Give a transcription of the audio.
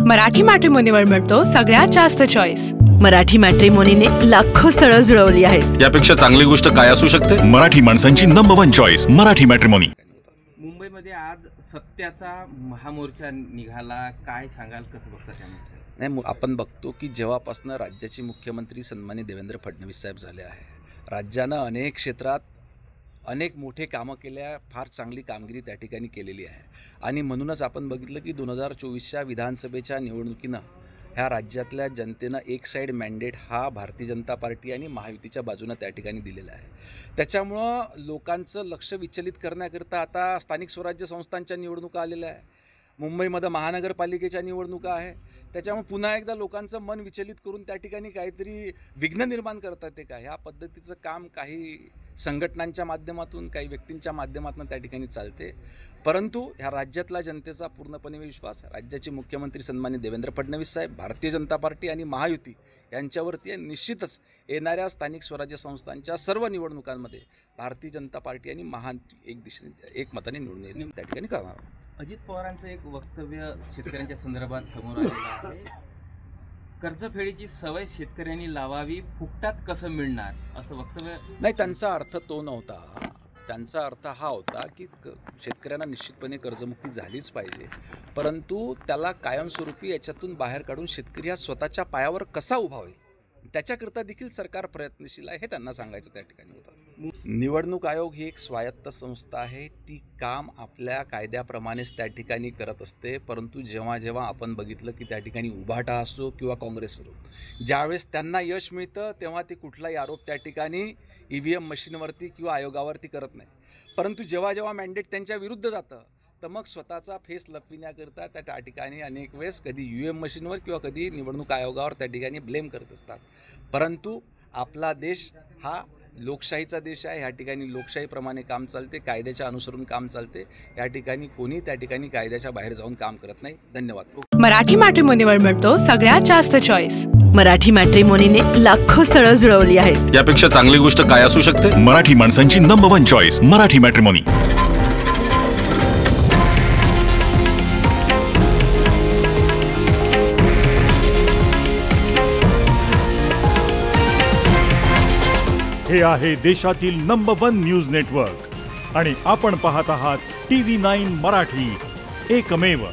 मराठी मॅट्रिमोनीवर मिळतो सगळ्यात जास्त चॉईस। मराठी मॅट्रिमोनीने लाखो स्थळं जुळवली आहेत। यापेक्षा चांगली गोष्ट काय असू शकते? मराठी माणसांची नंबर 1 चॉईस मराठी मॅट्रिमोनी। मुंबईमध्ये आज सत्याचा महामोर्चा निघाला, काय सांगाल, कसं बघता त्यामध्ये? नाही, आपण बघतो की जेव्हापासून राज्याचे मुख्यमंत्री सन्माननीय देवेंद्र फडणवीस साहेब झाले आहे, राज्यानं अनेक क्षेत्रात अनेक मोठे कामं केल्या, फार चांगली कामगिरी त्या ठिकाणी केलेली आहे। आणि म्हणूनच आपण बघितलं की 2024च्या विधानसभेच्या निवडणुकीनं ह्या राज्यातल्या जनतेनं एक साईड मॅन्डेट हा भारतीय जनता पार्टी आणि महायुतीच्या बाजूनं त्या ठिकाणी दिलेला आहे। त्याच्यामुळं लोकांचं लक्ष विचलित करण्याकरता आता स्थानिक स्वराज्य संस्थांच्या निवडणुका आलेल्या आहे, मुंबईमध्ये महानगरपालिकेच्या निवडणुका आहे। त्याच्यामुळे पुन्हा एकदा लोकांचं मन विचलित करून त्या ठिकाणी काहीतरी विघ्न निर्माण करतात ते का, ह्या पद्धतीचं काम काही संघटनांच्या माध्यमातून, काही व्यक्तींच्या माध्यमातून त्या ठिकाणी चालते। परंतु ह्या राज्यातला जनतेचा पूर्णपणे विश्वास राज्याचे मुख्यमंत्री सन्माननीय देवेंद्र फडणवीस साहेब, भारतीय जनता पार्टी आणि महायुती यांच्यावरती निश्चितच येणाऱ्या स्थानिक स्वराज्य संस्थांच्या सर्व निवडणुकांमध्ये भारतीय जनता पार्टी आणि एकमताने निवडून त्या ठिकाणी करणार। अजित पवारांचं एक वक्तव्य शेतकऱ्यांच्या संदर्भात समोर आलेलं आहे, कर्जफेडीची सवय शेतकऱ्यांनी लावावी, फुकटात कसं मिळणार, असं वक्तव्य। नाही, त्यांचा अर्थ तो नव्हता। त्यांचा अर्थ हा होता की शेतकऱ्यांना निश्चितपणे कर्जमुक्ती झालीच पाहिजे, परंतु त्याला कायमस्वरूपी याच्यातून बाहेर काढून शेतकरी हा स्वतःच्या पायावर कसा उभा होईल त्याच्याकरता देखील सरकार प्रयत्नशील आहे, हे त्यांना सांगायचं त्या ठिकाणी होतं। निवडणूक आयोग ही एक स्वायत्त संस्था आहे, ती काम आपल्या कायद्याप्रमाणेच त्या ठिकाणी करत असते। परंतु जेव्हा जेव्हा आपण बघितलं की त्या ठिकाणी उभाटा असो किंवा काँग्रेस असो, ज्यावेळेस त्यांना यश मिळतं तेव्हा ते कुठलाही आरोप त्या ठिकाणी EVM मशीनवरती किंवा आयोगावरती करत नाही, परंतु जेव्हा जेव्हा मॅन्डेट त्यांच्या विरुद्ध जातं तर मग स्वतःचा फेस लपविण्याकरता त्या ठिकाणी अनेक वेळेस कधी UM मशीनवर किंवा कधी निवडणूक आयोगावर त्या ठिकाणी ब्लेम करत असतात। परंतु आपला देश हा लोकशाहीचा देश आहे, ह्या ठिकाणी लोकशाहीप्रमाणे काम चालते, कायद्याच्या अनुसरून काम चालते। या ठिकाणी कोणी त्या ठिकाणी कायद्याच्या बाहेर जाऊन काम करत नाही। धन्यवाद। मराठी मॅट्रिमोनीवर मिळतो सगळ्यात जास्त चॉईस। मराठी मॅट्रिमोनीने लाखो स्थळं जुळवली आहेत। यापेक्षा चांगली गोष्ट काय असू शकते? मराठी माणसांची नंबर 1 चॉईस मराठी मॅट्रिमोनी। हे आहे देशातील नंबर 1 न्यूज नेटवर्क आणि आपण पाहत आहात TV9 मराठी, एकमेव।